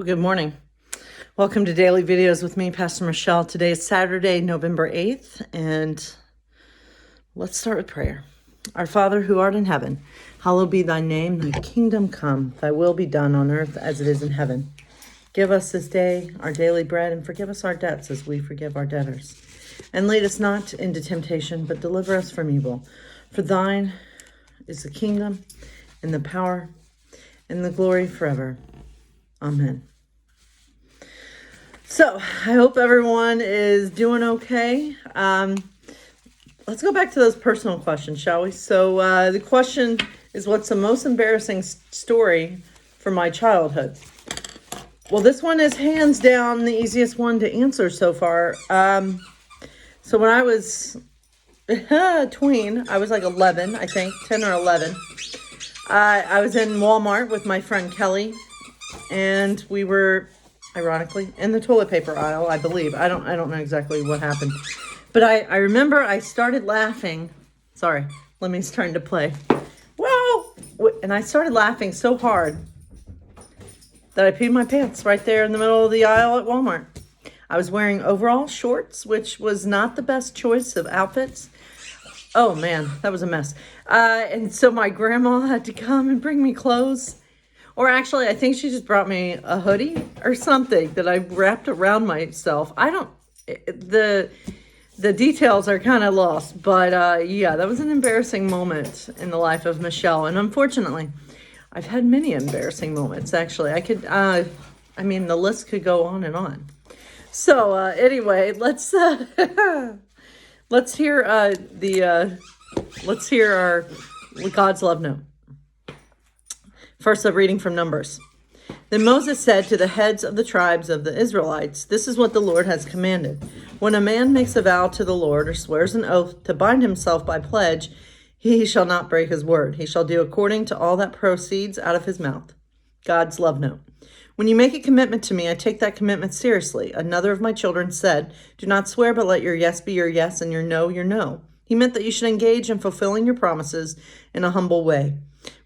Well, good morning. Welcome to Daily Videos with me, Pastor Michelle. Today is Saturday, November 8th, and let's start with prayer. Our Father who art in heaven, hallowed be thy name, thy kingdom come, thy will be done on earth as it is in heaven. Give us this day our daily bread, and forgive us our debts as we forgive our debtors. And lead us not into temptation, but deliver us from evil. For thine is the kingdom, and the power, and the glory forever. Amen. So, I hope everyone is doing okay. Let's go back to those personal questions, shall we? So, the question is, what's the most embarrassing story from my childhood? Well, this one is hands down the easiest one to answer so far. So when I was a tween, I was like 11, I think, 10 or 11. I was in Walmart with my friend Kelly, and we were, ironically, in the toilet paper aisle, I believe. I don't know exactly what happened. But I remember I started laughing. Sorry, let me start to play. Whoa! And I started laughing so hard that I peed my pants right there in the middle of the aisle at Walmart. I was wearing overall shorts, which was not the best choice of outfits. Oh man, that was a mess. And so my grandma had to come and bring me clothes. Or actually, I think she just brought me a hoodie or something that I wrapped around myself. The details are kind of lost, but yeah, that was an embarrassing moment in the life of Michelle. And unfortunately, I've had many embarrassing moments, actually. The list could go on and on. So anyway, let's hear our God's love note. First, a reading from Numbers. Then Moses said to the heads of the tribes of the Israelites, "This is what the Lord has commanded. When a man makes a vow to the Lord or swears an oath to bind himself by pledge, he shall not break his word. He shall do according to all that proceeds out of his mouth." God's love note. When you make a commitment to me, I take that commitment seriously. Another of my children said, "Do not swear, but let your yes be your yes and your no your no." He meant that you should engage in fulfilling your promises in a humble way,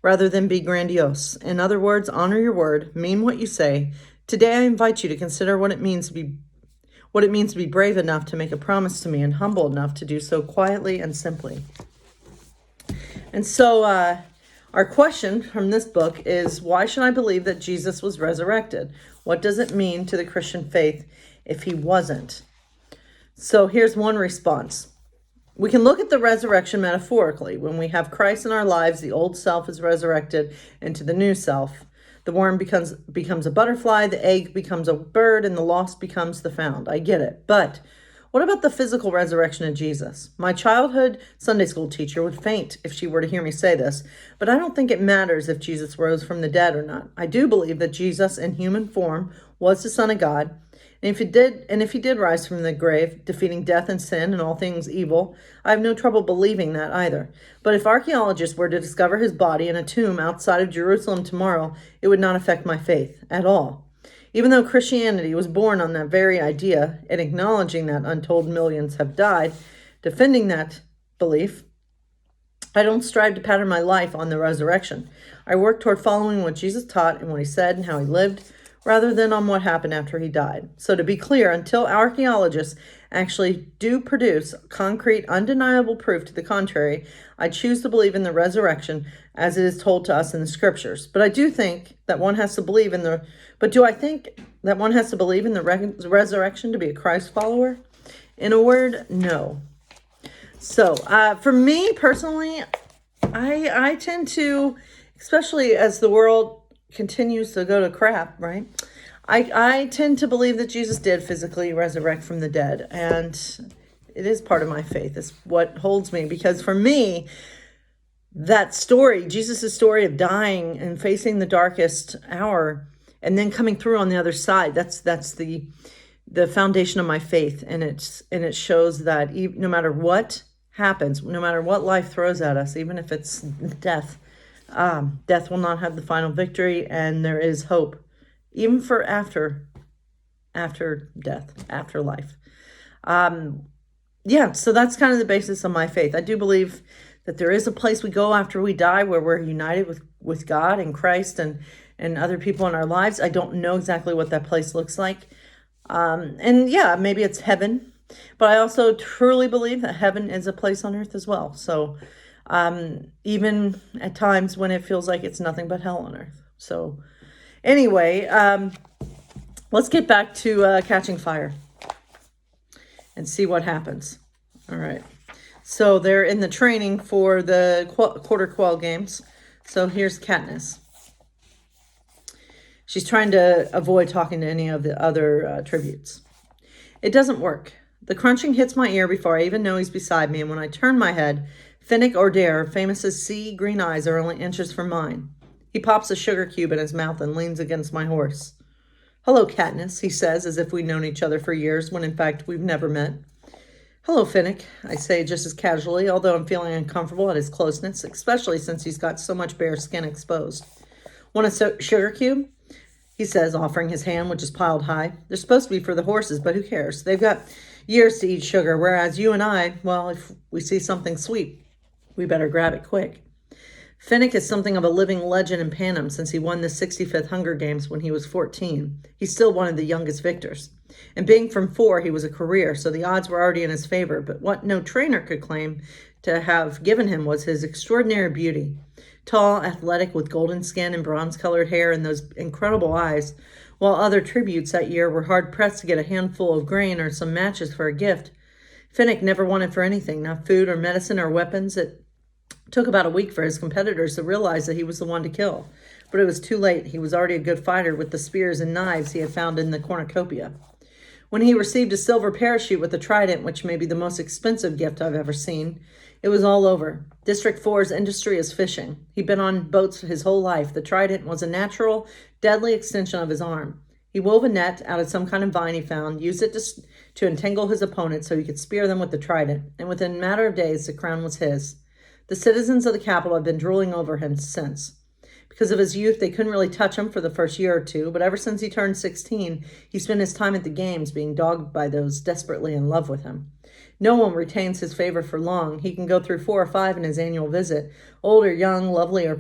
rather than be grandiose. In other words, honor your word, mean what you say. Today I invite you to consider what it means to be brave enough to make a promise to me and humble enough to do so quietly and simply. And so our question from this book is, why should I believe that Jesus was resurrected? What does it mean to the Christian faith if he wasn't? So here's one response. We can look at the resurrection metaphorically. When we have Christ in our lives, the old self is resurrected into the new self. The worm becomes a butterfly, the egg becomes a bird, and the lost becomes the found. I get it. But what about the physical resurrection of Jesus? My childhood Sunday school teacher would faint if she were to hear me say this, but I don't think it matters if Jesus rose from the dead or not. I do believe that Jesus in human form was the Son of God. And if he did rise from the grave, defeating death and sin and all things evil, I have no trouble believing that either. But if archaeologists were to discover his body in a tomb outside of Jerusalem tomorrow, it would not affect my faith at all. Even though Christianity was born on that very idea and acknowledging that untold millions have died, defending that belief, I don't strive to pattern my life on the resurrection. I work toward following what Jesus taught and what he said and how he lived, rather than on what happened after he died. So to be clear, until archaeologists actually do produce concrete, undeniable proof to the contrary, I choose to believe in the resurrection as it is told to us in the scriptures. But do I think that one has to believe in the resurrection to be a Christ follower? In a word, no. So for me personally, I tend to, especially as the world continues to go to crap, right? I tend to believe that Jesus did physically resurrect from the dead, and it is part of my faith. It's what holds me, because for me, that story, Jesus' story of dying and facing the darkest hour and then coming through on the other side, that's the foundation of my faith, and it shows that no matter what happens, no matter what life throws at us, even if it's death, death will not have the final victory, and there is hope, even for after death, after life. So that's kind of the basis of my faith. I do believe that there is a place we go after we die where we're united with God and Christ, and and other people in our lives. I don't know exactly what that place looks like. And yeah, maybe it's heaven, but I also truly believe that heaven is a place on earth as well. So even at times when it feels like it's nothing but hell on earth. So anyway, let's get back to catching fire and see what happens. All right. So they're in the training for the quarter Quail games. So here's Katniss. She's trying to avoid talking to any of the other tributes. It doesn't work. The crunching hits my ear before I even know he's beside me, and when I turn my head, Finnick O'Dare, famous as sea green eyes, are only inches from mine. He pops a sugar cube in his mouth and leans against my horse. Hello, Katniss, he says, as if we'd known each other for years, when in fact we've never met. Hello, Finnick, I say just as casually, although I'm feeling uncomfortable at his closeness, especially since he's got so much bare skin exposed. Want a sugar cube? He says, offering his hand, which is piled high. They're supposed to be for the horses, but who cares? They've got years to eat sugar, whereas you and I, well, if we see something sweet, we better grab it quick. Finnick is something of a living legend in Panem since he won the 65th Hunger Games when he was 14. He's still one of the youngest victors. And being from 4, he was a career, so the odds were already in his favor. But what no trainer could claim to have given him was his extraordinary beauty. Tall, athletic, with golden skin and bronze-colored hair and those incredible eyes, while other tributes that year were hard-pressed to get a handful of grain or some matches for a gift. Finnick never wanted for anything, not food or medicine or weapons. It took about a week for his competitors to realize that he was the one to kill. But it was too late. He was already a good fighter with the spears and knives he had found in the cornucopia. When he received a silver parachute with a trident, which may be the most expensive gift I've ever seen, it was all over. District 4's industry is fishing. He'd been on boats his whole life. The trident was a natural, deadly extension of his arm. He wove a net out of some kind of vine he found, used it to entangle his opponents so he could spear them with the trident, and within a matter of days, the crown was his. The citizens of the capital have been drooling over him since. Because of his youth, they couldn't really touch him for the first year or two, but ever since he turned 16, he spent his time at the games being dogged by those desperately in love with him. No one retains his favor for long. He can go through 4 or 5 in his annual visit. Old or young, lovely or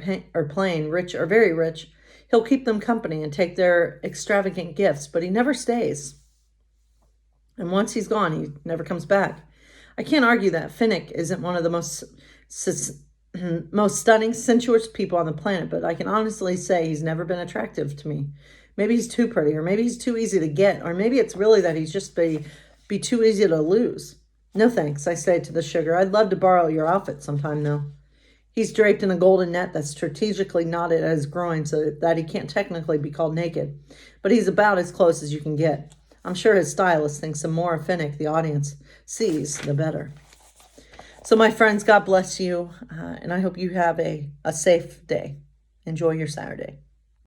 plain, rich or very rich. He'll keep them company and take their extravagant gifts, but he never stays. And once he's gone, he never comes back. I can't argue that Finnick isn't one of the most stunning, sensuous people on the planet, but I can honestly say he's never been attractive to me. Maybe he's too pretty, or maybe he's too easy to get, or maybe it's really that he's just be too easy to lose. No thanks, I say to the sugar. I'd love to borrow your outfit sometime, though. He's draped in a golden net that's strategically knotted at his groin so that he can't technically be called naked. But he's about as close as you can get. I'm sure his stylist thinks the more Finnick the audience sees, the better. So my friends, God bless you, and I hope you have a safe day. Enjoy your Saturday.